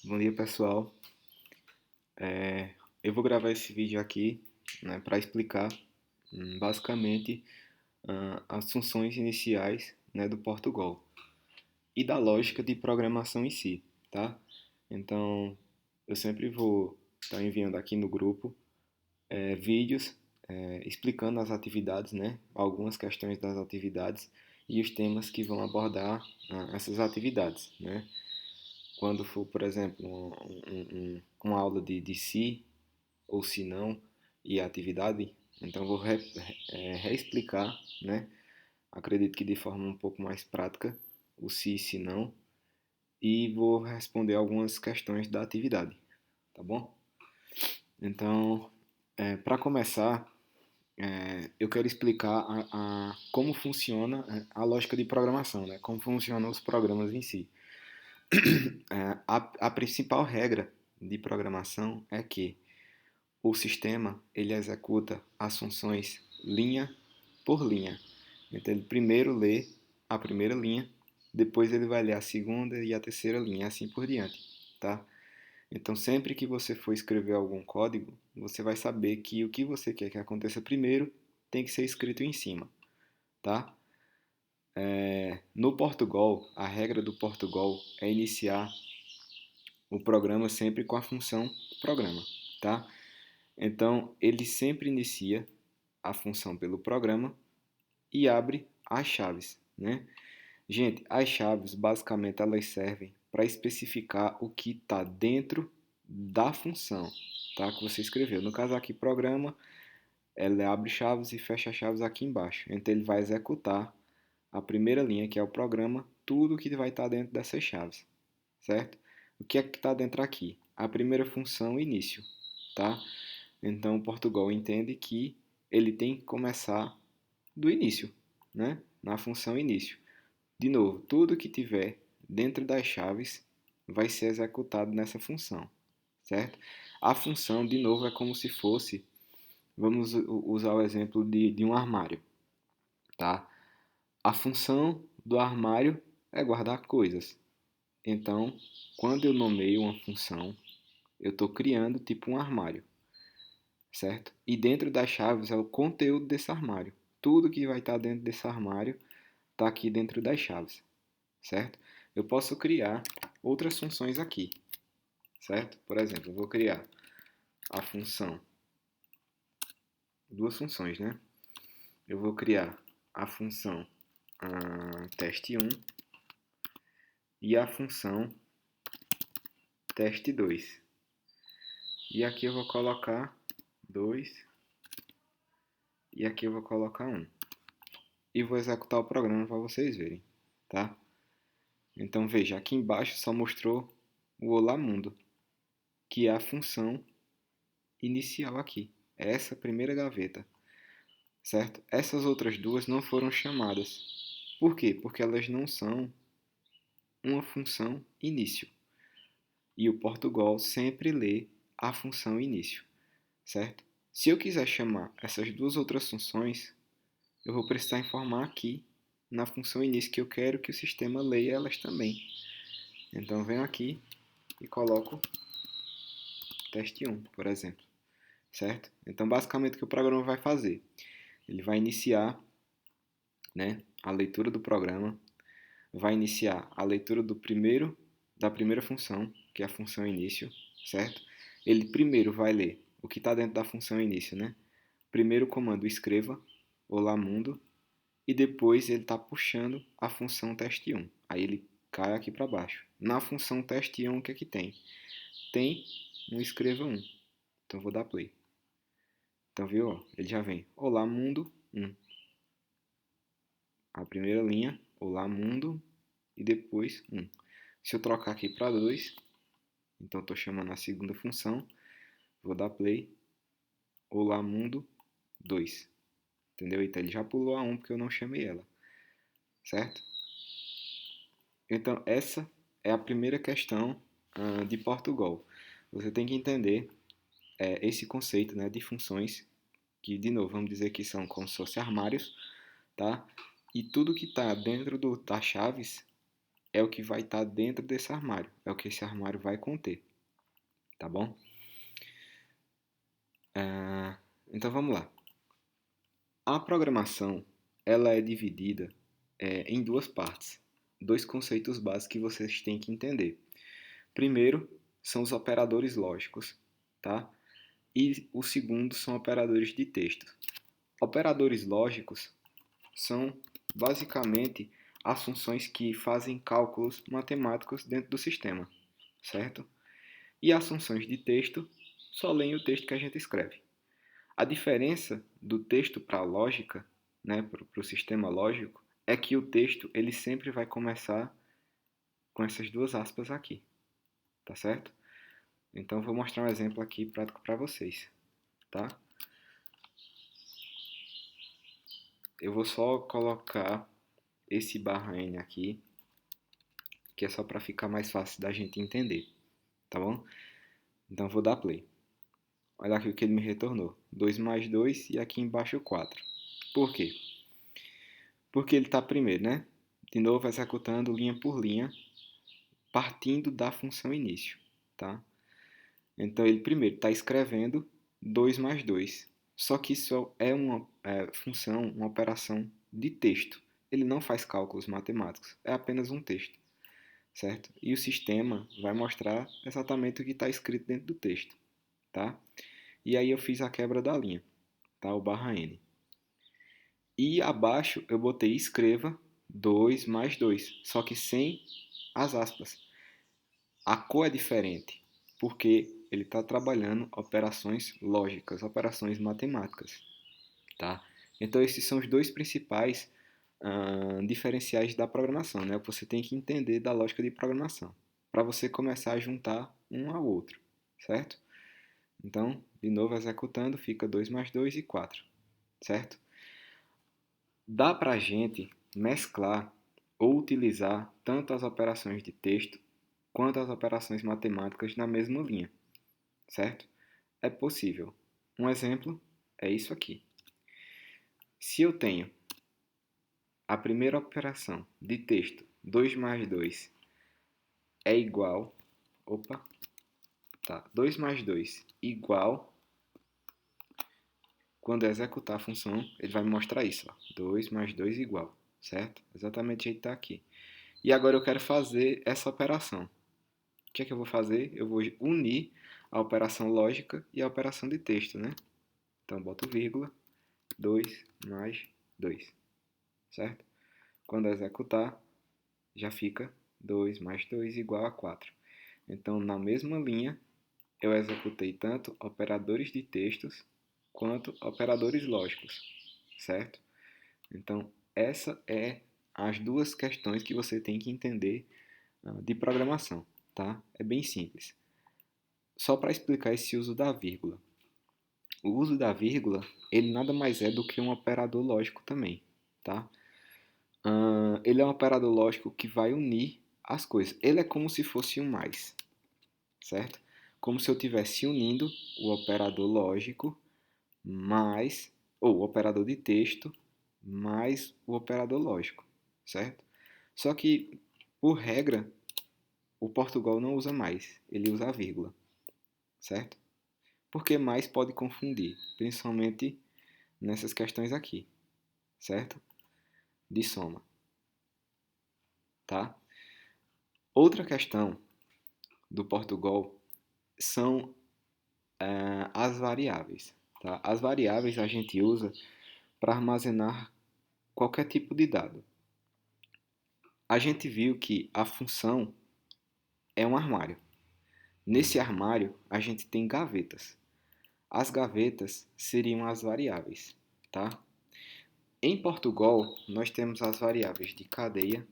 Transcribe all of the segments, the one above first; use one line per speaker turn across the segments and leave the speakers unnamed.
Bom dia, pessoal. Eu vou gravar esse vídeo aqui, né, para explicar basicamente as funções iniciais, né, do Portugal e da lógica de programação em si, tá? Então, eu sempre vou estar enviando aqui no grupo vídeos explicando as atividades, né, algumas questões das atividades e os temas que vão abordar essas atividades, né? Quando for, por exemplo, uma aula de si ou se não e a atividade, então vou reexplicar, né? Acredito que de forma um pouco mais prática o se e se não e vou responder algumas questões da atividade, tá bom? Então, para começar, eu quero explicar como funciona a lógica de programação, né? Como funcionam os programas em si. A principal regra de programação é que o sistema ele executa as funções linha por linha. Então ele primeiro lê a primeira linha, depois ele vai ler a segunda e a terceira linha, assim por diante, tá? Então sempre que você for escrever algum código, você vai saber que o que você quer que aconteça primeiro tem que ser escrito em cima, tá? No Portugal, a regra do Portugal é iniciar o programa sempre com a função programa, tá? Então ele sempre inicia a função pelo programa e abre as chaves, né? Gente, as chaves basicamente elas servem para especificar o que está dentro da função, tá? Que você escreveu. No caso aqui, programa, ela abre chaves e fecha chaves aqui embaixo. Então ele vai executar a primeira linha, que é o programa, tudo que vai estar dentro dessas chaves, certo? O que é que está dentro aqui? A primeira função, início, tá? Então Portugal entende que ele tem que começar do início, né? Na função início. De novo, tudo que tiver dentro das chaves vai ser executado nessa função, certo? A função, de novo, é como se fosse, vamos usar o exemplo de um armário, tá? A função do armário é guardar coisas. Então, quando eu nomeio uma função, eu estou criando tipo um armário, certo? E dentro das chaves é o conteúdo desse armário. Tudo que vai estar dentro desse armário está aqui dentro das chaves, certo? Eu posso criar outras funções aqui, certo? Por exemplo, eu vou criar a função, duas funções, né? Eu vou criar a função teste 1 e a função teste 2. E aqui eu vou colocar 2 e aqui eu vou colocar 1. E vou executar o programa para vocês verem, tá? Então veja, aqui embaixo só mostrou o Olá Mundo, que é a função inicial aqui. É essa primeira gaveta, certo? Essas outras duas não foram chamadas. Por quê? Porque elas não são uma função início. E o Portugal sempre lê a função início, certo? Se eu quiser chamar essas duas outras funções, eu vou precisar informar aqui na função início que eu quero que o sistema leia elas também. Então eu venho aqui e coloco teste 1, por exemplo, certo? Então basicamente o que o programa vai fazer? Ele vai iniciar, né, a leitura do programa, vai iniciar a leitura da primeira função, que é a função início, certo? Ele primeiro vai ler o que está dentro da função início, né? Primeiro o comando escreva, olá mundo, e depois ele está puxando a função teste1. Aí ele cai aqui para baixo. Na função teste1 o que é que tem? Tem um escreva 1. Então vou dar play. Então viu? Ó, ele já vem. Olá mundo 1. A primeira linha, olá mundo e depois 1. Se eu trocar aqui para 2, então estou chamando a segunda função, vou dar play, olá mundo 2. Entendeu? Então ele já pulou a 1 porque eu não chamei ela, certo? Então essa é a primeira questão de Portugal. Você tem que entender esse conceito, né, de funções, que de novo vamos dizer que são como se fossem armários, tá? E tudo que está dentro das chaves é o que vai estar dentro desse armário, é o que esse armário vai conter, tá bom? Então vamos lá. A programação ela é dividida em duas partes, dois conceitos básicos que vocês têm que entender. Primeiro são os operadores lógicos, tá? E o segundo são operadores de texto. Operadores lógicos são basicamente as funções que fazem cálculos matemáticos dentro do sistema, certo? E as funções de texto só leem o texto que a gente escreve. A diferença do texto para a lógica, né, para o sistema lógico, é que o texto ele sempre vai começar com essas duas aspas aqui, tá certo? Então vou mostrar um exemplo aqui prático para vocês, tá? Eu vou só colocar esse barra N aqui, que é só para ficar mais fácil da gente entender, tá bom? Então vou dar play. Olha aqui o que ele me retornou. 2 mais 2 e aqui embaixo 4. Por quê? Porque ele está primeiro, né? De novo executando linha por linha, partindo da função início, tá? Então ele primeiro está escrevendo 2 mais 2. Só que isso é uma função, uma operação de texto. Ele não faz cálculos matemáticos, é apenas um texto, certo? E o sistema vai mostrar exatamente o que está escrito dentro do texto, tá? E aí eu fiz a quebra da linha, tá? O barra N. E abaixo eu botei escreva 2 mais 2, só que sem as aspas. A cor é diferente, porque ele está trabalhando operações lógicas, operações matemáticas, tá? Então esses são os dois principais diferenciais da programação, né? Você tem que entender da lógica de programação, para você começar a juntar um ao outro, certo? Então, de novo executando, fica 2 mais 2 e 4, certo? Dá para a gente mesclar ou utilizar tanto as operações de texto quanto as operações matemáticas na mesma linha, certo? É possível. Um exemplo é isso aqui. Se eu tenho a primeira operação de texto 2 mais 2 é igual, opa, tá, 2 mais 2 igual, quando eu executar a função, ele vai me mostrar isso, ó, 2 mais 2 igual, certo? Exatamente o jeito que está aqui. E agora eu quero fazer essa operação. O que é que eu vou fazer? Eu vou unir a operação lógica e a operação de texto, né? Então, boto vírgula, 2 mais 2, certo? Quando eu executar, já fica 2 mais 2 igual a 4. Então, na mesma linha, eu executei tanto operadores de textos quanto operadores lógicos, certo? Então, essa é as duas questões que você tem que entender de programação, tá? É bem simples. Só para explicar esse uso da vírgula. O uso da vírgula, ele nada mais é do que um operador lógico também, tá? Ele é um operador lógico que vai unir as coisas. Ele é como se fosse um mais, certo? Como se eu estivesse unindo o operador lógico mais, ou o operador de texto mais o operador lógico, certo? Só que, por regra, o Portugal não usa mais, ele usa a vírgula, certo? Porque mais pode confundir, principalmente nessas questões aqui, certo? De soma, tá? Outra questão do Portugal são as variáveis, tá? As variáveis a gente usa para armazenar qualquer tipo de dado. A gente viu que a função é um armário. Nesse armário, a gente tem gavetas. As gavetas seriam as variáveis, tá? Em Portugal, nós temos as variáveis de cadeia,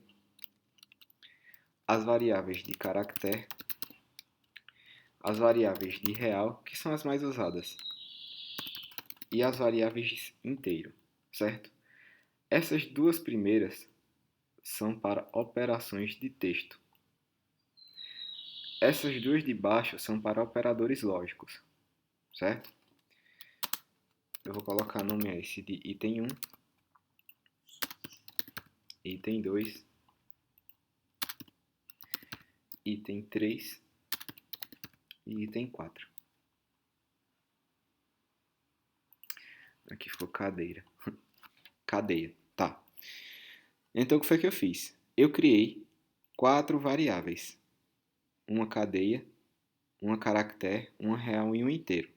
as variáveis de caractere, as variáveis de real, que são as mais usadas, e as variáveis inteiro, certo? Essas duas primeiras são para operações de texto. Essas duas de baixo são para operadores lógicos, certo? Eu vou colocar nome a esse de item 1, item 2, item 3 e item 4. Aqui ficou cadeira. Cadeia, tá. Então, o que foi que eu fiz? Eu criei 4 variáveis. Uma cadeia, uma caractere, uma real e um inteiro.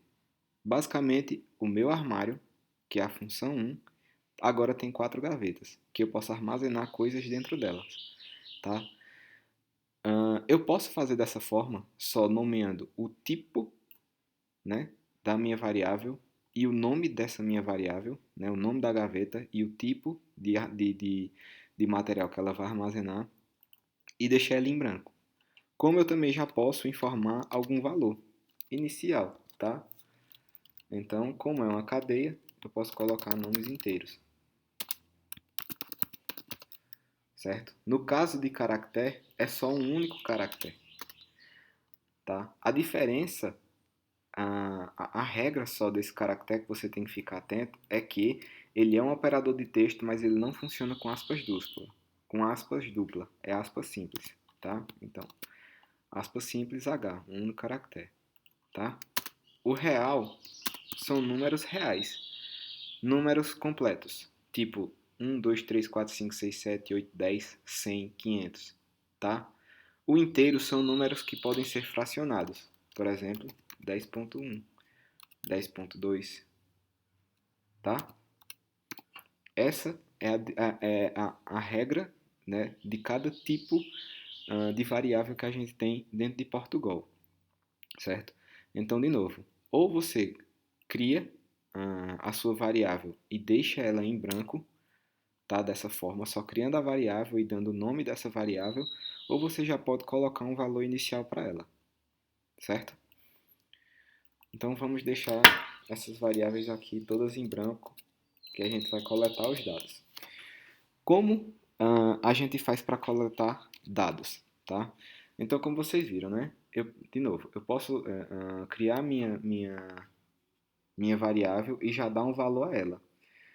Basicamente, o meu armário, que é a função 1, agora tem 4 gavetas, que eu posso armazenar coisas dentro delas, tá? Eu posso fazer dessa forma, só nomeando o tipo, né, da minha variável e o nome dessa minha variável, né, o nome da gaveta e o tipo de material que ela vai armazenar e deixar ela em branco. Como eu também já posso informar algum valor inicial, tá? Então, como é uma cadeia, eu posso colocar nomes inteiros, certo? No caso de caractere, é só um único caractere, tá? A diferença, a regra só desse caractere que você tem que ficar atento é que ele é um operador de texto, mas ele não funciona com aspas duplas. Com aspas dupla, é aspas simples, tá? Então, aspas simples H, um único caractere, tá? O real são números reais, números completos, tipo 1, 2, 3, 4, 5, 6, 7, 8, 10, 100, 500, tá? O inteiro são números que podem ser fracionados, por exemplo, 10.1, 10.2, tá? Essa é a regra, né, de cada tipo de variável que a gente tem dentro de Portugal, certo? Então, de novo, ou você cria a sua variável e deixa ela em branco, tá? Dessa forma, só criando a variável e dando o nome dessa variável, ou você já pode colocar um valor inicial para ela, certo? Então vamos deixar essas variáveis aqui todas em branco, que a gente vai coletar os dados. Como a gente faz para coletar dados, tá? Então, como vocês viram, né? De novo, eu posso criar minha variável e já dar um valor a ela.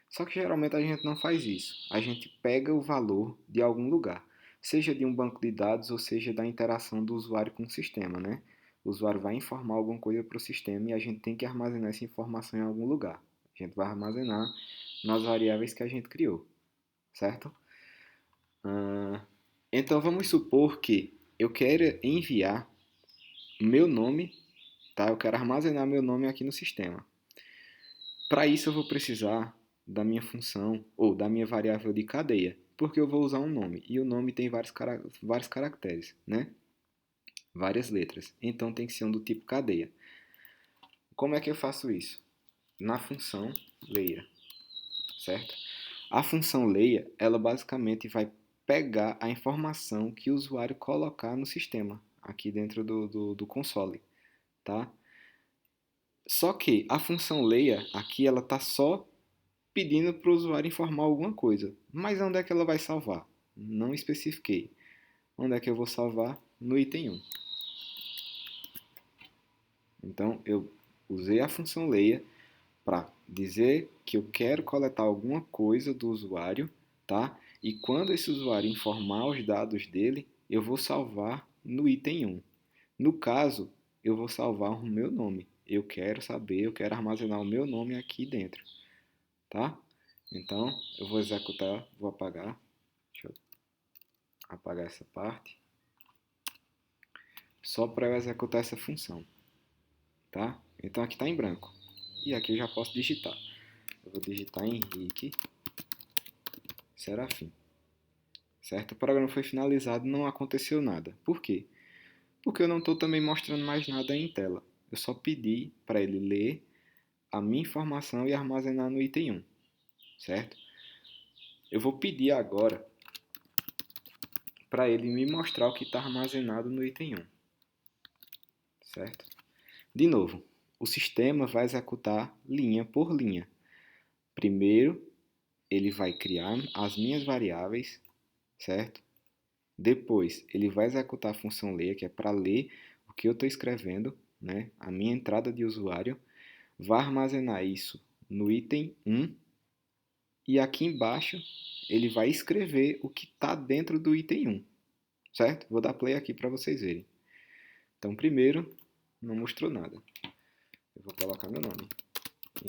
Só que geralmente a gente não faz isso. A gente pega o valor de algum lugar, seja de um banco de dados ou seja da interação do usuário com o sistema, né? O usuário vai informar alguma coisa para o sistema e a gente tem que armazenar essa informação em algum lugar. A gente vai armazenar nas variáveis que a gente criou, certo? Então vamos supor que eu quero enviar meu nome, tá? Eu quero armazenar meu nome aqui no sistema. Para isso eu vou precisar da minha função ou da minha variável de cadeia, porque eu vou usar um nome e o nome tem vários caracteres, né? Várias letras. Então tem que ser um do tipo cadeia. Como é que eu faço isso? Na função leia, certo? A função leia, ela basicamente vai pegar a informação que o usuário colocar no sistema, aqui dentro do console, tá? Só que a função leia aqui ela está só pedindo para o usuário informar alguma coisa. Mas onde é que ela vai salvar? Não especifiquei. Onde é que eu vou salvar? No item 1. Então eu usei a função leia para dizer que eu quero coletar alguma coisa do usuário, tá? E quando esse usuário informar os dados dele, eu vou salvar no item 1. No caso, eu vou salvar o meu nome. Eu quero saber, eu quero armazenar o meu nome aqui dentro, tá? Então, eu vou executar, vou apagar. Deixa eu apagar essa parte. Só para eu executar essa função, tá? Então aqui está em branco. E aqui eu já posso digitar. Eu vou digitar Henrique Serafim. Certo? O programa foi finalizado, não aconteceu nada. Por quê? Porque eu não estou também mostrando mais nada em tela. Eu só pedi para ele ler a minha informação e armazenar no item 1. Certo? Eu vou pedir agora para ele me mostrar o que está armazenado no item 1. Certo? De novo, o sistema vai executar linha por linha. Primeiro, ele vai criar as minhas variáveis, certo? Depois, ele vai executar a função ler, que é para ler o que eu estou escrevendo, né? A minha entrada de usuário. Vai armazenar isso no item 1. E aqui embaixo, ele vai escrever o que está dentro do item 1, certo? Vou dar play aqui para vocês verem. Então, primeiro, não mostrou nada. Eu vou colocar meu nome,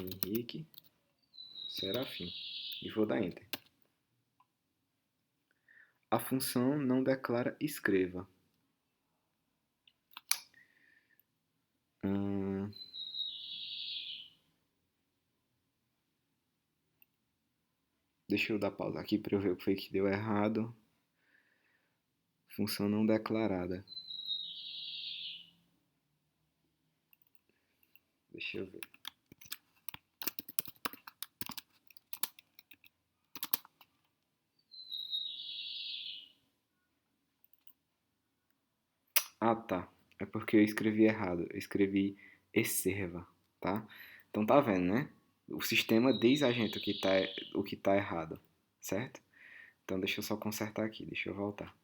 Henrique Serafim, e vou dar Enter. A função não declara escreva. Deixa eu dar pausa aqui para eu ver o que foi que deu errado. Função não declarada. Deixa eu ver. Ah, tá. É porque eu escrevi errado. Eu escrevi exerva, tá? Então tá vendo, né? O sistema diz a gente o que tá errado, certo? Então deixa eu só consertar aqui, deixa eu voltar.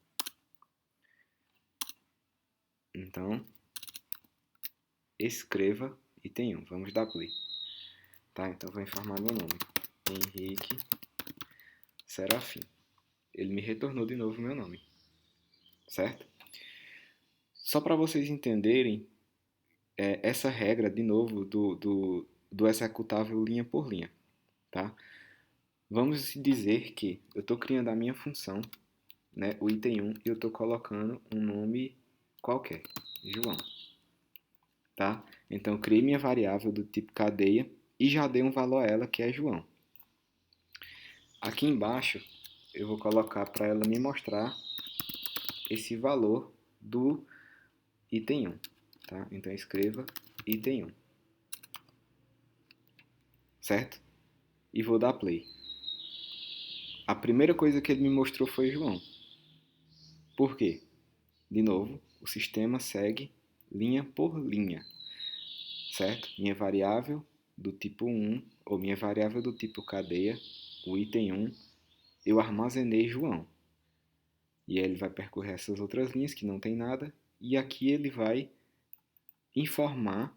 Então, escreva item 1. Vamos dar play. Tá, então vou informar meu nome. Henrique Serafim. Ele me retornou de novo meu nome, certo? Só para vocês entenderem essa regra, de novo, do executável linha por linha, tá? Vamos dizer que eu estou criando a minha função, né, o item 1, e eu estou colocando um nome qualquer, João, tá? Então, eu criei minha variável do tipo cadeia e já dei um valor a ela, que é João. Aqui embaixo, eu vou colocar para ela me mostrar esse valor do item 1, tá? Então, escreva item 1, certo? E vou dar play. A primeira coisa que ele me mostrou foi João. Por quê? De novo, o sistema segue linha por linha, certo? Minha variável do tipo 1, ou minha variável do tipo cadeia, o item 1, eu armazenei João. E aí ele vai percorrer essas outras linhas que não tem nada, e aqui ele vai informar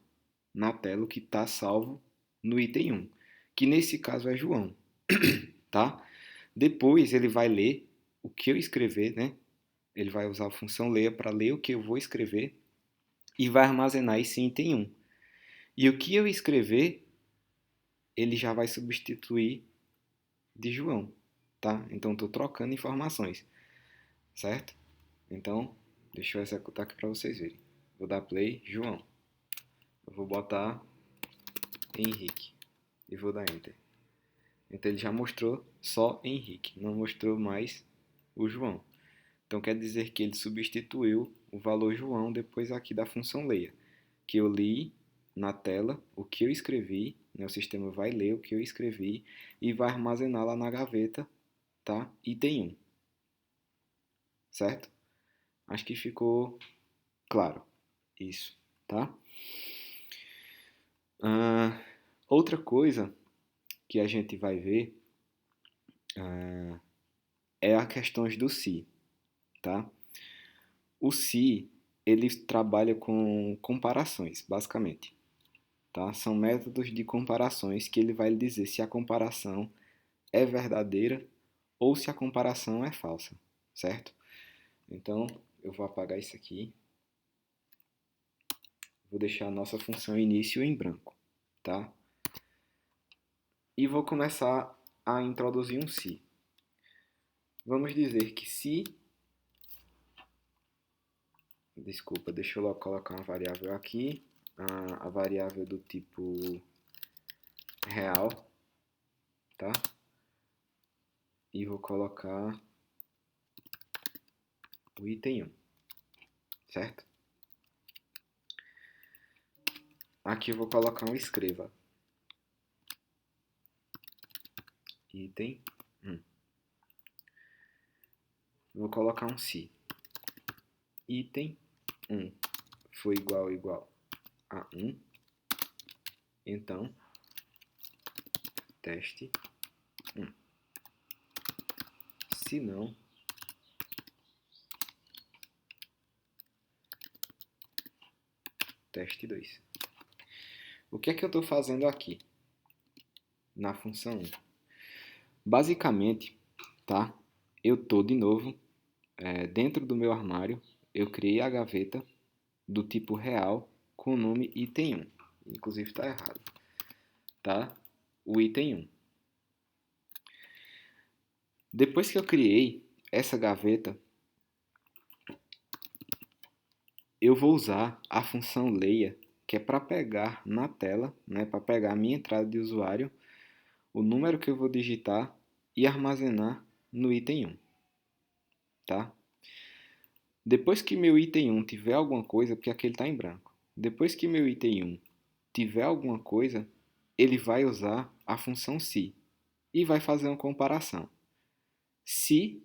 na tela o que está salvo no item 1, que nesse caso é João, tá? Depois ele vai ler o que eu escrever, né? Ele vai usar a função leia para ler o que eu vou escrever e vai armazenar esse item 1. E o que eu escrever, ele já vai substituir de João, tá? Então estou trocando informações, certo? Então, deixa eu executar aqui para vocês verem. Vou dar play, João. Eu vou botar Henrique e vou dar Enter. Então ele já mostrou só Henrique, não mostrou mais o João. Então quer dizer que ele substituiu o valor João depois aqui da função leia, que eu li na tela o que eu escrevi, né? O sistema vai ler o que eu escrevi e vai armazenar lá na gaveta, tá? Item 1, certo? Acho que ficou claro isso, tá? Outra coisa que a gente vai ver é a questões do se, tá? O se, ele trabalha com comparações, basicamente, tá? São métodos de comparações que ele vai lhe dizer se a comparação é verdadeira ou se a comparação é falsa, certo? Então, eu vou apagar isso aqui. Vou deixar a nossa função início em branco, tá? E vou começar a introduzir um se. Vamos dizer que se... Desculpa, deixa eu colocar uma variável aqui. A variável do tipo real, tá? E vou colocar o item 1, certo? Aqui eu vou colocar um escreva. Item 1. Vou colocar um se. Item 1 foi igual a 1. Então, teste 1. Se não, teste 2. O que é que eu estou fazendo aqui na função 1? Basicamente, tá? Eu estou de novo dentro do meu armário, eu criei a gaveta do tipo real com o nome item 1. Inclusive está errado, tá? O item 1. Depois que eu criei essa gaveta, eu vou usar a função leia, que é para pegar na tela, né, para pegar a minha entrada de usuário, o número que eu vou digitar e armazenar no item 1, tá? Depois que meu item 1 tiver alguma coisa, porque aqui ele está em branco, depois que meu item 1 tiver alguma coisa, ele vai usar a função se e vai fazer uma comparação. Se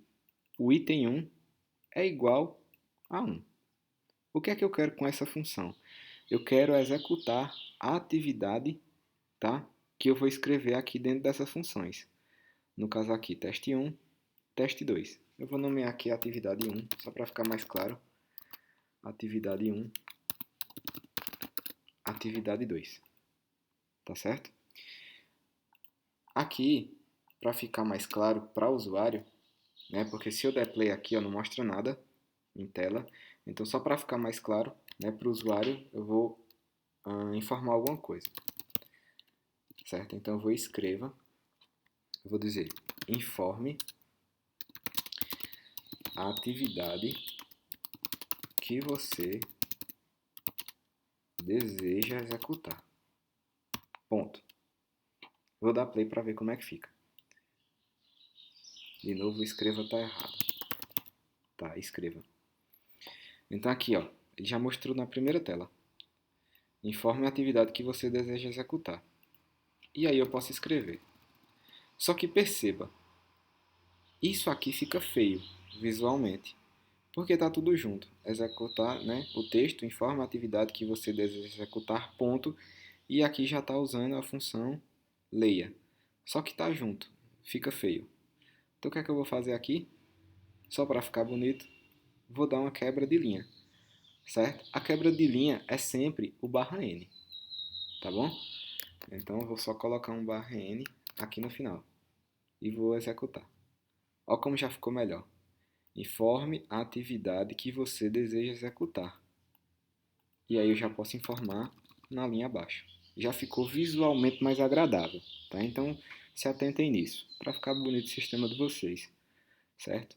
o item 1 é igual a 1. O que é que eu quero com essa função? Eu quero executar a atividade, tá, que eu vou escrever aqui dentro dessas funções. No caso aqui, teste 1, teste 2. Eu vou nomear aqui a atividade 1, só para ficar mais claro. Atividade 1, atividade 2. Tá certo? Aqui, para ficar mais claro para o usuário, né, porque se eu der play aqui, ó, não mostra nada em tela. Então, só para ficar mais claro, né, para o usuário, eu vou informar alguma coisa. Certo? Então, eu vou eu vou dizer, informe a atividade que você deseja executar. Ponto. Vou dar play para ver como é que fica. De novo, escreva tá errado. Tá, escreva. Então aqui, ó, ele já mostrou na primeira tela. Informe a atividade que você deseja executar. E aí eu posso escrever. Só que perceba, isso aqui fica feio visualmente, porque está tudo junto. Executar, né? O texto informa a atividade que você deseja executar, ponto. E aqui já está usando a função leia. Só que está junto, fica feio. Então o que é que eu vou fazer aqui? Só para ficar bonito, vou dar uma quebra de linha, certo? A quebra de linha é sempre o barra N, tá bom? Então eu vou só colocar um barra N aqui no final e vou executar. Olha como já ficou melhor. Informe a atividade que você deseja executar. E aí eu já posso informar na linha abaixo. Já ficou visualmente mais agradável, tá? Então se atentem nisso, para ficar bonito o sistema de vocês, certo?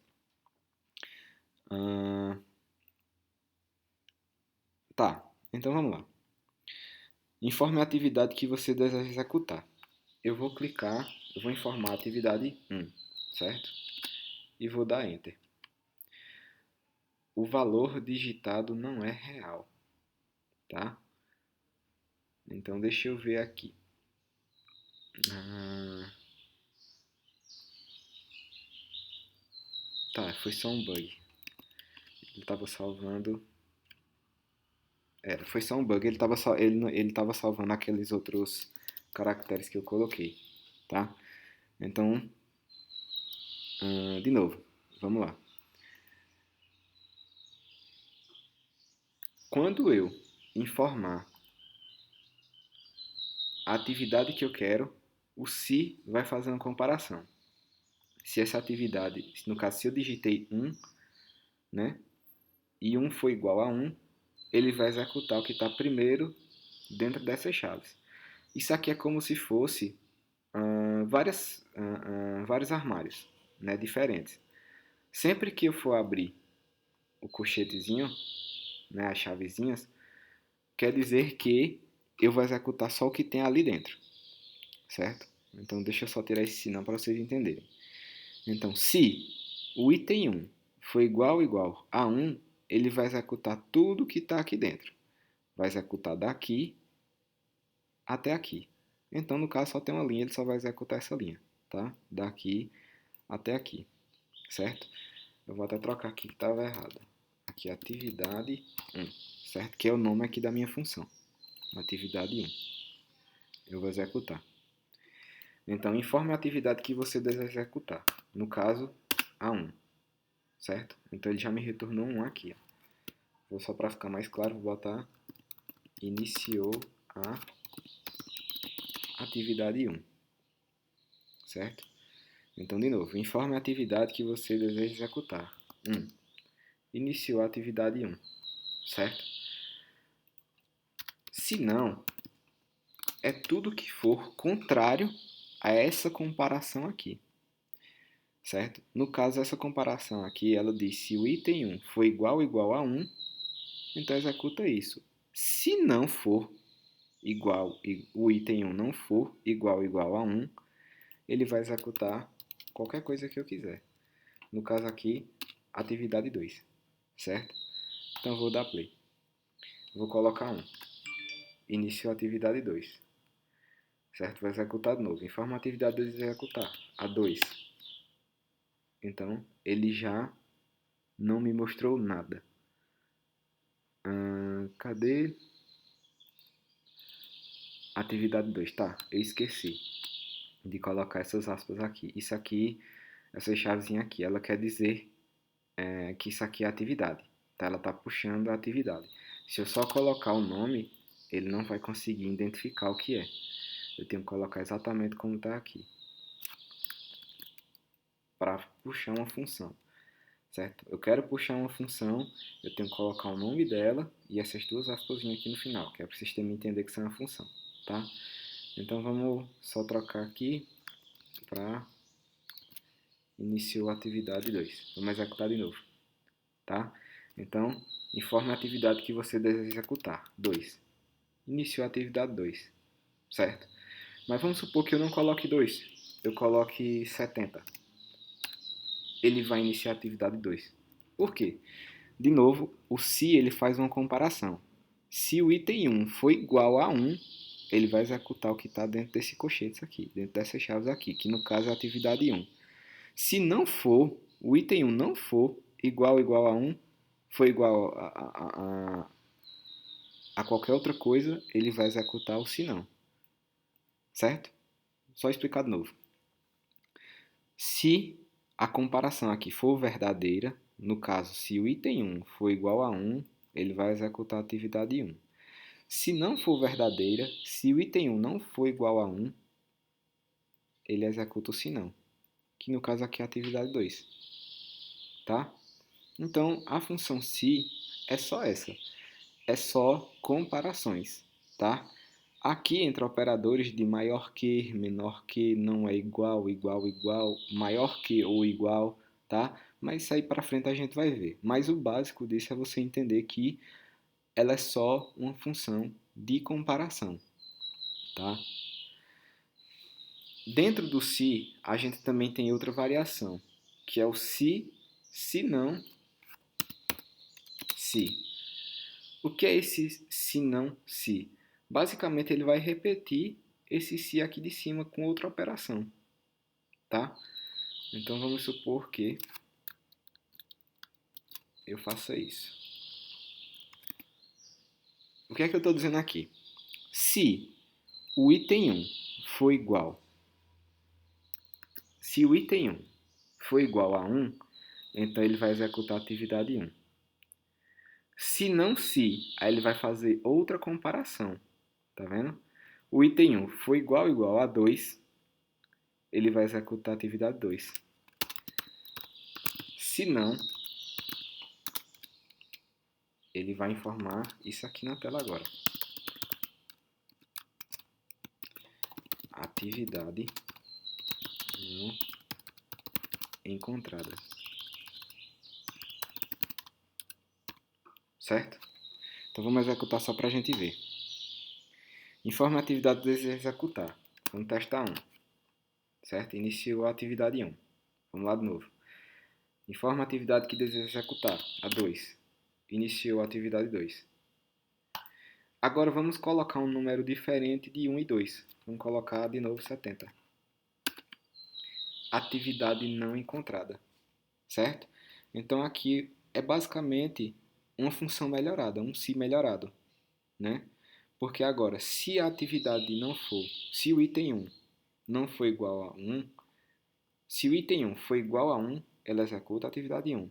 Tá, então vamos lá. Informe a atividade que você deseja executar. Eu vou clicar, eu vou informar a atividade 1, certo? E vou dar Enter. O valor digitado não é real, tá? Então deixa eu ver aqui. Tá, foi só um bug. Ele estava salvando. Foi só um bug. Ele tava salvando aqueles outros caracteres que eu coloquei, tá? Então, de novo, vamos lá. Quando eu informar a atividade que eu quero, o se vai fazer uma comparação. Se essa atividade, no caso, se eu digitei 1, né, e 1 for igual a 1, ele vai executar o que está primeiro dentro dessas chaves. Isso aqui é como se fosse vários armários, né, diferentes. Sempre que eu for abrir o colchetezinho, né, as chavezinhas, quer dizer que eu vou executar só o que tem ali dentro, certo? Então deixa eu só tirar esse sinal para vocês entenderem. Então, se o item 1 for igual a 1, ele vai executar tudo que está aqui dentro. Vai executar daqui até aqui. Então, no caso, só tem uma linha, ele só vai executar essa linha, tá? Daqui até aqui, certo? Eu vou até trocar aqui que estava errado. Aqui, atividade 1, certo? Que é o nome aqui da minha função. Atividade 1. Eu vou executar. Então, informe a atividade que você deseja executar. No caso, a 1, certo? Então, ele já me retornou um aqui. Vou só para ficar mais claro, vou botar iniciou a atividade 1, certo? Então, de novo, informe a atividade que você deseja executar. 1. iniciou a atividade 1, certo? Se não, é tudo que for contrário a essa comparação aqui, certo? No caso, essa comparação aqui, ela diz se o item 1 for igual ou igual a 1, então executa isso. Se não for igual, o item 1 não for igual ou igual a 1, ele vai executar qualquer coisa que eu quiser. No caso aqui, atividade 2, certo? Então vou dar play. Vou colocar 1. Iniciou a atividade 2. Certo? Vou executar de novo. Informa a atividade 2 executar. A 2. Então, ele já não me mostrou nada. Cadê? Atividade 2. Tá, eu esqueci de colocar essas aspas aqui. Isso aqui, essa chavezinha aqui, ela quer dizer que isso aqui é atividade. Tá? Ela está puxando a atividade. Se eu só colocar o nome, ele não vai conseguir identificar o que é. Eu tenho que colocar exatamente como está aqui, para puxar uma função, certo? Eu quero puxar uma função, eu tenho que colocar o nome dela e essas duas aspas aqui no final, que é para o sistema entender que isso é uma função, tá? Então vamos só trocar aqui para iniciou a atividade 2. Vamos executar de novo, tá? Então, informe a atividade que você deseja executar. 2. Iniciou a atividade 2, certo? Mas vamos supor que eu não coloque 2, eu coloque 70. Ele vai iniciar a atividade 2. Por quê? De novo, o se ele faz uma comparação. Se o item 1 for igual a 1, ele vai executar o que está dentro desse colchete aqui, dentro dessas chaves aqui, que no caso é a atividade 1. Se não for, o item 1 não for igual a 1, for igual a qualquer outra coisa, ele vai executar o se não. Certo? Só explicar de novo. Se a comparação aqui for verdadeira, no caso, se o item 1 for igual a 1, ele vai executar a atividade 1. Se não for verdadeira, se o item 1 não for igual a 1, ele executa o se não, que no caso aqui é a atividade 2. Tá? Então, a função se é só essa. É só comparações. Tá? Aqui entre operadores de maior que, menor que, não é igual, igual, igual, maior que ou igual, tá? Mas isso aí para frente a gente vai ver. Mas o básico disso é você entender que ela é só uma função de comparação, tá? Dentro do se, a gente também tem outra variação, que é o se não, se. O que é esse se não, se? Basicamente, ele vai repetir esse se aqui de cima com outra operação, tá? Então, vamos supor que eu faça isso. O que é que eu estou dizendo aqui? Se o item 1 for igual, se o item 1 for igual a 1, então ele vai executar a atividade 1. Se não se, aí ele vai fazer outra comparação, tá vendo? O item 1 for igual a 2, ele vai executar a atividade 2. Se não, ele vai informar isso aqui na tela agora. Atividade não encontrada. Certo? Então vamos executar só para a gente ver. Informe a atividade que deseja executar. Vamos testar 1. Certo? Iniciou a atividade 1. Vamos lá de novo. Informe a atividade que deseja executar. A 2. Iniciou a atividade 2. Agora vamos colocar um número diferente de 1 e 2. Vamos colocar de novo 70. Atividade não encontrada. Certo? Então aqui é basicamente uma função melhorada, um se melhorado, né? Porque agora, se a atividade não for, se o item 1 não for igual a 1, se o item 1 for igual a 1, ela executa a atividade 1.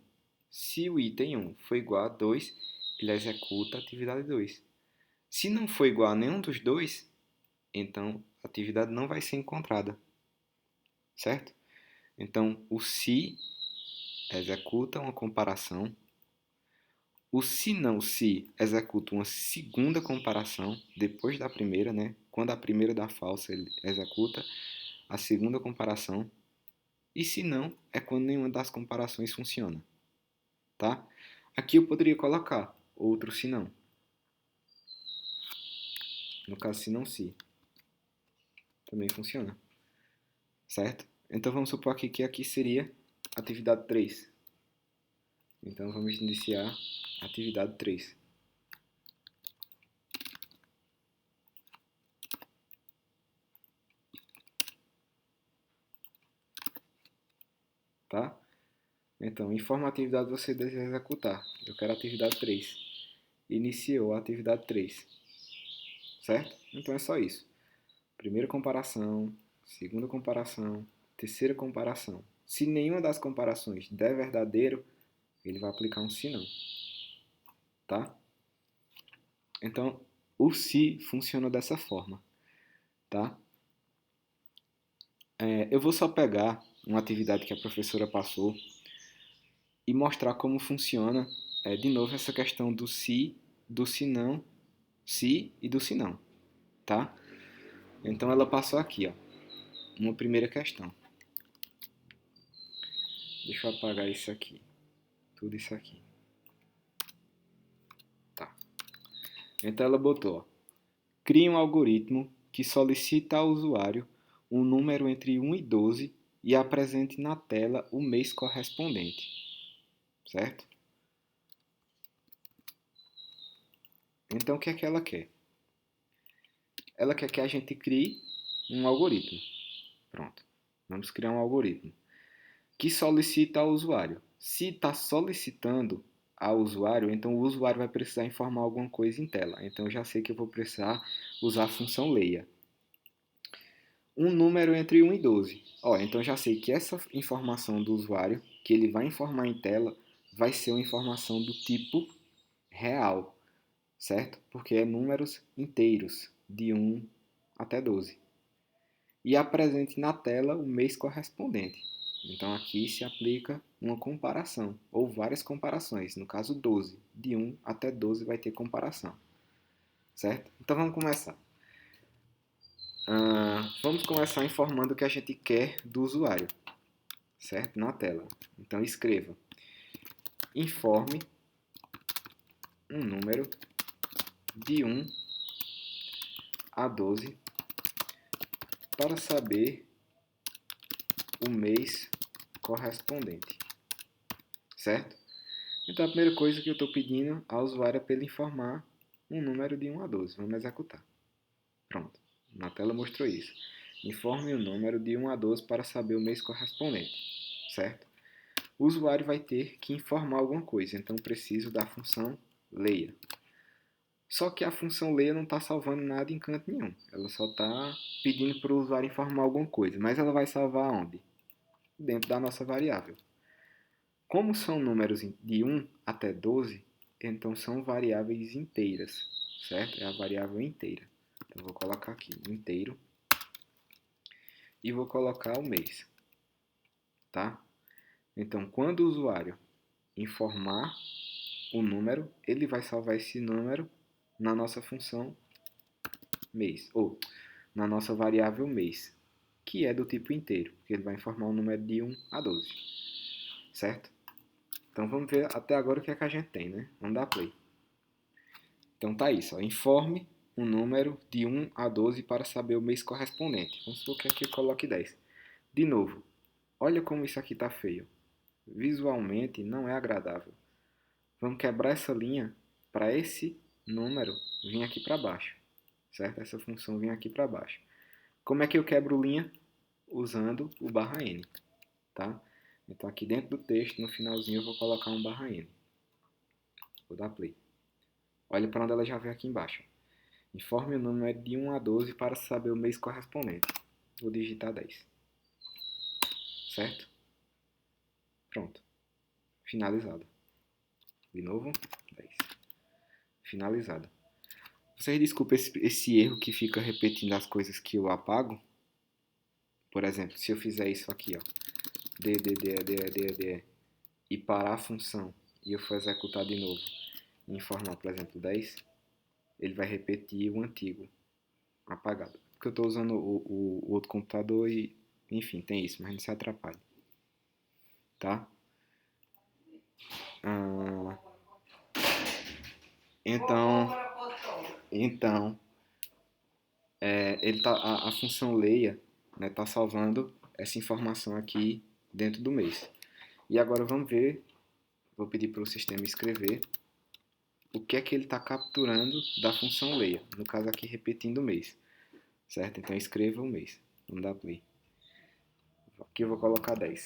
Se o item 1 for igual a 2, ele executa a atividade 2. Se não for igual a nenhum dos dois, então a atividade não vai ser encontrada, certo? Então, o se executa uma comparação, O se não se executa uma segunda comparação depois da primeira, né? Quando a primeira dá falsa, ele executa a segunda comparação. E se não, é quando nenhuma das comparações funciona, tá? Aqui eu poderia colocar outro se não. No caso, se não se. Também funciona, certo? Então vamos supor aqui que aqui seria atividade 3. Então vamos iniciar a atividade 3. Tá? Então, informa a atividade que você deseja executar. Eu quero a atividade 3. Iniciou a atividade 3. Certo? Então é só isso. Primeira comparação, segunda comparação, terceira comparação. Se nenhuma das comparações der verdadeiro, ele vai aplicar um se não. Tá? Então, o se funciona dessa forma. Tá? Eu vou só pegar uma atividade que a professora passou e mostrar como funciona, de novo, essa questão do se não, se e do se não, tá? Então ela passou aqui, ó, uma primeira questão. Deixa eu apagar isso aqui, tudo isso aqui. Tá. Então ela botou, ó, crie um algoritmo que solicita ao usuário um número entre 1 e 12 e apresente na tela o mês correspondente, certo? Então o que é que ela quer? Ela quer que a gente crie um algoritmo. Pronto. Vamos criar um algoritmo que solicita ao usuário. Se está solicitando ao usuário, então o usuário vai precisar informar alguma coisa em tela. Então eu já sei que eu vou precisar usar a função leia. Um número entre 1 e 12. Então já sei que essa informação do usuário, que ele vai informar em tela, vai ser uma informação do tipo real, certo? Porque é números inteiros, de 1 até 12. E apresente na tela o mês correspondente. Então aqui se aplica uma comparação, ou várias comparações. No caso 12, de 1 até 12 vai ter comparação, certo? Então vamos começar. Vamos começar informando o que a gente quer do usuário, certo? Na tela. Então escreva: informe um número de 1 a 12 para saber o mês correspondente, certo? Então a primeira coisa que eu estou pedindo ao usuário é para ele informar um número de 1 a 12. Vamos executar. Pronto. Na tela mostrou isso. Informe o número de 1 a 12 para saber o mês correspondente, certo? O usuário vai ter que informar alguma coisa, então preciso da função leia. Só que a função leia não está salvando nada em canto nenhum. Ela só está pedindo para o usuário informar alguma coisa. Mas ela vai salvar onde? Dentro da nossa variável. Como são números de 1 até 12, então são variáveis inteiras, certo? É a variável inteira. Então vou colocar aqui inteiro e vou colocar o mês, tá? Então quando o usuário informar o número, ele vai salvar esse número na nossa função mês, ou na nossa variável mês, que é do tipo inteiro, que ele vai informar um número de 1 a 12, certo? Então vamos ver até agora o que é que a gente tem, né? Vamos dar play. Então tá isso, ó. Informe um número de 1 a 12 para saber o mês correspondente. Vamos supor que aqui eu coloque 10. De novo, olha como isso aqui tá feio. Visualmente não é agradável. Vamos quebrar essa linha para esse número vir aqui para baixo, certo? Essa função vir aqui para baixo. Como é que eu quebro linha? Usando o barra N, tá? Então aqui dentro do texto, no finalzinho, eu vou colocar um barra N. Vou dar play. Olha para onde ela já veio aqui embaixo. Informe o número de 1 a 12 para saber o mês correspondente. Vou digitar 10. Certo? Pronto. Finalizado. De novo, 10. Finalizado. Vocês desculpem esse erro que fica repetindo as coisas que eu apago. Por exemplo, se eu fizer isso aqui, ó, d, e parar a função e eu for executar de novo, informar, por exemplo, 10, ele vai repetir o antigo apagado. Porque eu estou usando o outro computador e, enfim, tem isso, mas não se atrapalha. Tá? Então a função leia, né, tá salvando essa informação aqui dentro do mês. E agora vamos ver, vou pedir para o sistema escrever o que é que ele está capturando da função leia, no caso aqui repetindo o mês, certo? Então escreva o mês, vamos dar play. Aqui eu vou colocar 10,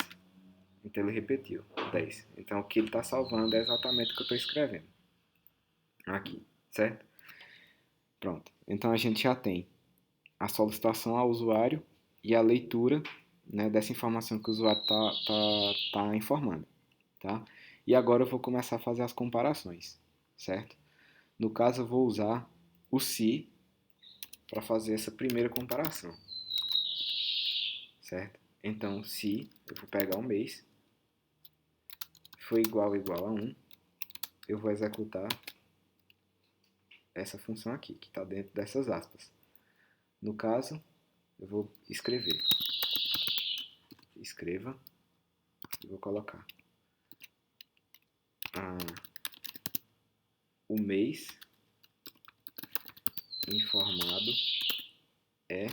então ele repetiu, 10. Então o que ele está salvando é exatamente o que eu estou escrevendo aqui, certo? Pronto, então a gente já tem a solicitação ao usuário e a leitura, né, dessa informação que o usuário tá informando. Tá? E agora eu vou começar a fazer as comparações, certo? No caso eu vou usar o se para fazer essa primeira comparação, certo? Então se eu vou pegar o mês, foi igual a 1, eu vou executar essa função aqui, que está dentro dessas aspas. No caso, eu vou escrever. Escreva e vou colocar o mês informado é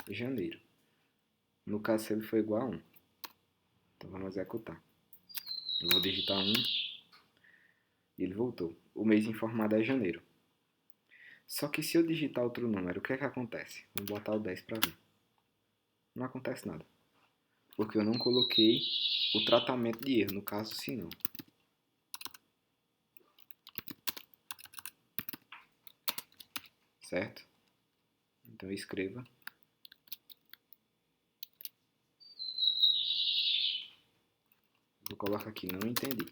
janeiro. No caso, se ele for igual a 1. Então vamos executar. Eu vou digitar 1 e ele voltou. O mês informado é janeiro. Só que se eu digitar outro número, o que é que acontece? Vou botar o 10 para ver. Não acontece nada. Porque eu não coloquei o tratamento de erro, no caso, se não. Certo? Então escreva. Vou colocar aqui, não entendi.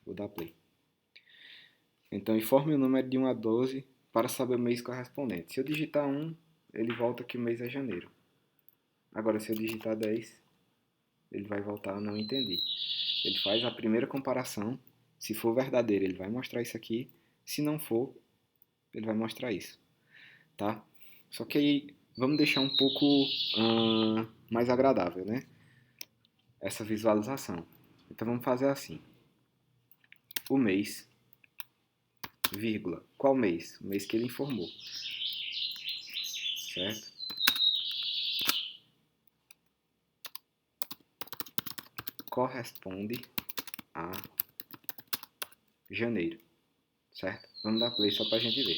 Vou dar play. Então informe o número de 1 a 12 para saber o mês correspondente. Se eu digitar 1, ele volta que o mês é janeiro. Agora se eu digitar 10, ele vai voltar a não entendi. Ele faz a primeira comparação. Se for verdadeiro, ele vai mostrar isso aqui. Se não for, ele vai mostrar isso. Tá? Só que aí vamos deixar um pouco mais agradável, né? Essa visualização. Então vamos fazer assim. O mês, vírgula. Qual mês? O mês que ele informou. Certo? Corresponde a janeiro. Certo? Vamos dar play só para a gente ver.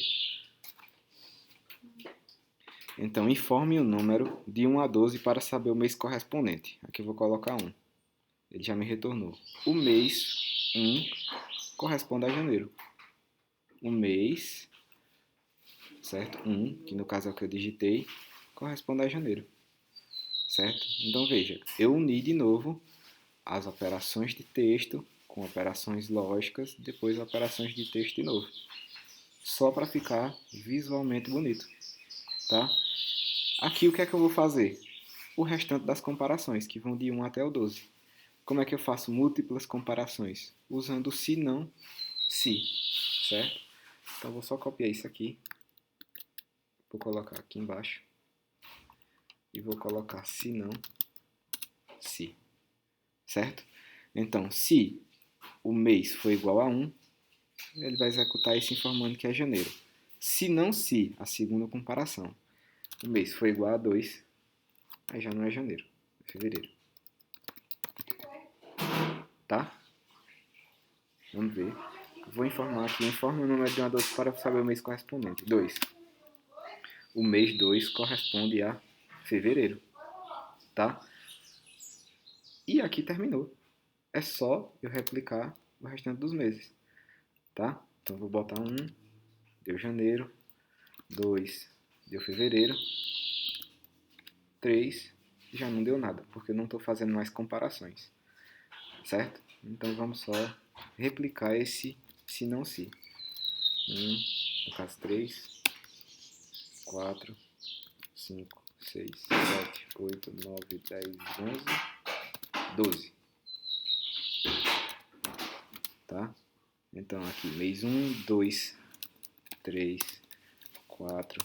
Então, informe o número de 1 a 12 para saber o mês correspondente. Aqui eu vou colocar 1. Ele já me retornou. O mês 1 corresponde a janeiro. O mês, certo? 1, que no caso é o que eu digitei, corresponde a janeiro. Certo? Então, veja, eu uni de novo as operações de texto com operações lógicas, depois operações de texto de novo. Só para ficar visualmente bonito. Tá? Aqui o que é que eu vou fazer? O restante das comparações, que vão de 1 até o 12. Como é que eu faço múltiplas comparações? Usando se, não, se. Certo? Então vou só copiar isso aqui. Vou colocar aqui embaixo. E vou colocar se, não, se. Certo? Então, se o mês for igual a 1, ele vai executar isso informando que é janeiro. Se não se, a segunda comparação, o mês for igual a 2, aí já não é janeiro, é fevereiro. Tá? Vamos ver. Vou informar aqui, informe o número de 1 a 12 para saber o mês correspondente. 2. O mês 2 corresponde a fevereiro. Tá? E aqui terminou. É só eu replicar o restante dos meses. Tá? Então vou botar 1, deu janeiro. 2, deu fevereiro. 3, já não deu nada, porque eu não estou fazendo mais comparações. Certo? Então vamos só replicar esse se não se. 1, no caso 3, 4, 5, 6, 7, 8, 9, 10, 11, 12. tá? Então aqui, mês 1, 2, 3, 4,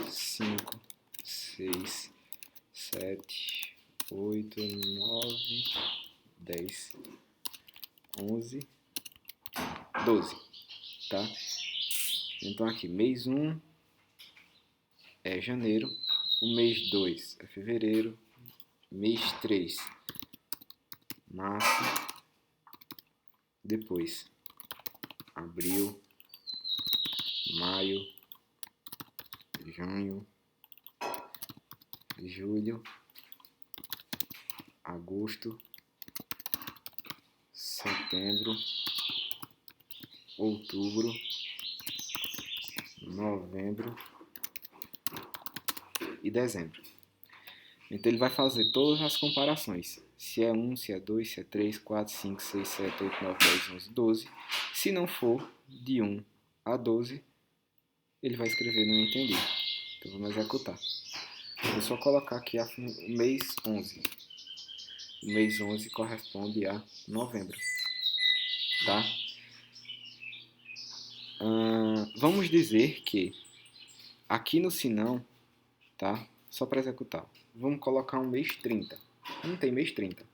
5, 6, 7, 8, 9, 10, 11, 12, tá? Então aqui, mês 1 é janeiro, o mês 2 é fevereiro, mês 3, março, depois abril, maio, junho, julho, agosto, setembro, outubro, novembro e dezembro. Então ele vai fazer todas as comparações. Se é 1, se é 2, se é 3, 4, 5, 6, 7, 8, 9, 10, 11, 12. Se não for de 1 a 12, ele vai escrever não entendi. Então vamos executar. Vou só colocar aqui o mês 11. O mês 11 corresponde a novembro. Tá? Vamos dizer que aqui no sinão, tá? Só para executar. Vamos colocar um mês 30. Não tem mês 30.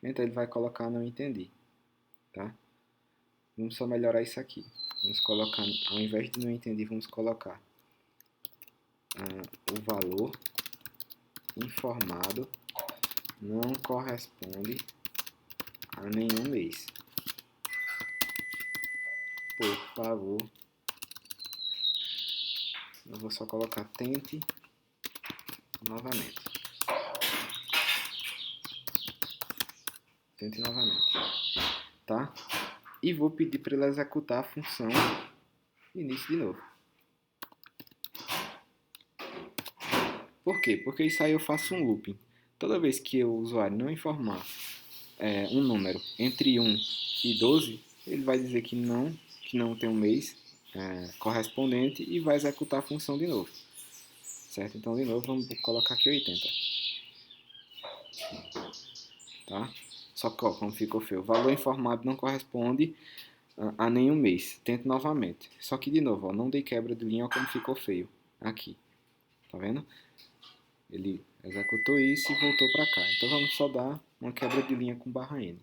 Então ele vai colocar não entendi. Tá? Vamos só melhorar isso aqui. Vamos colocar, ao invés de não entendi, vamos colocar o valor informado não corresponde a nenhum mês. Por favor, eu vou só colocar tente novamente. Tente novamente, tá? E vou pedir para ele executar a função início de novo. Por quê? Porque isso aí eu faço um looping. Toda vez que o usuário não informar um número entre 1 e 12, ele vai dizer que não tem um mês correspondente e vai executar a função de novo. Certo? Então, de novo, vamos colocar aqui 80. Tá? Só que, ó, como ficou feio, o valor informado não corresponde a nenhum mês. Tente novamente. Só que, de novo, ó, não dei quebra de linha, ó, como ficou feio. Aqui. Tá vendo? Ele executou isso e voltou para cá. Então, vamos só dar uma quebra de linha com barra N.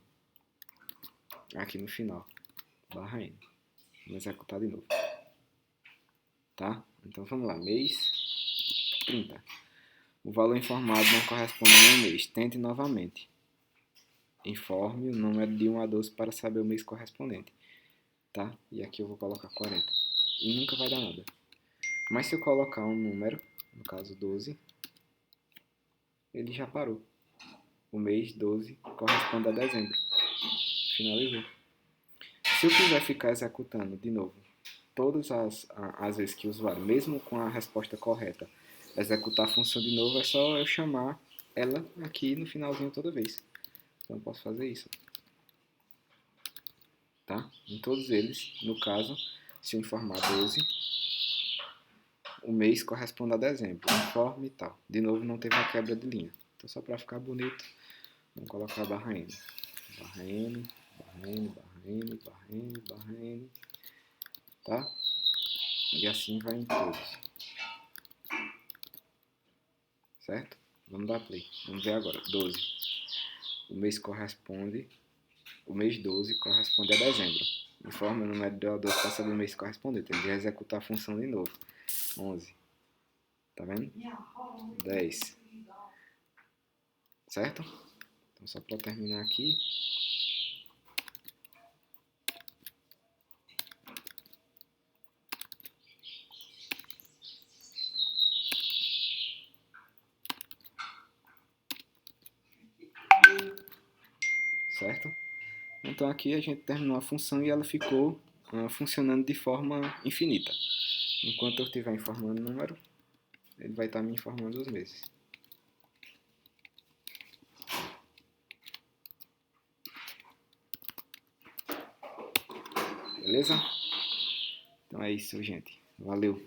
Aqui no final. Barra N. Vamos executar de novo. Tá? Então, vamos lá. Mês 30. O valor informado não corresponde a nenhum mês. Tente novamente. Informe o número de 1 a 12 para saber o mês correspondente. Tá? E aqui eu vou colocar 40. E nunca vai dar nada. Mas se eu colocar um número, no caso 12, ele já parou. O mês 12 corresponde a dezembro. Finalizou. Se eu quiser ficar executando de novo todas as vezes que o usuário, mesmo com a resposta correta, executar a função de novo, é só eu chamar ela aqui no finalzinho toda vez. Então eu posso fazer isso. Tá? Em todos eles, no caso, se eu informar 12, o mês corresponde a dezembro. Informe e tal. De novo, não teve uma quebra de linha. Então, só para ficar bonito, vamos colocar barra N. Barra N, barra N, barra N, barra N, barra N. Tá? E assim vai em todos. Certo? Vamos dar play. Vamos ver agora. 12. O mês 12 corresponde a dezembro. Informa o número de O2 para saber o mês correspondente. Ele vai executar a função de novo. 11. Tá vendo? 10. Certo? Então, só para terminar aqui. Certo? Então aqui a gente terminou a função e ela ficou funcionando de forma infinita. Enquanto eu estiver informando o número, ele vai estar me informando os meses. Beleza? Então é isso, gente. Valeu!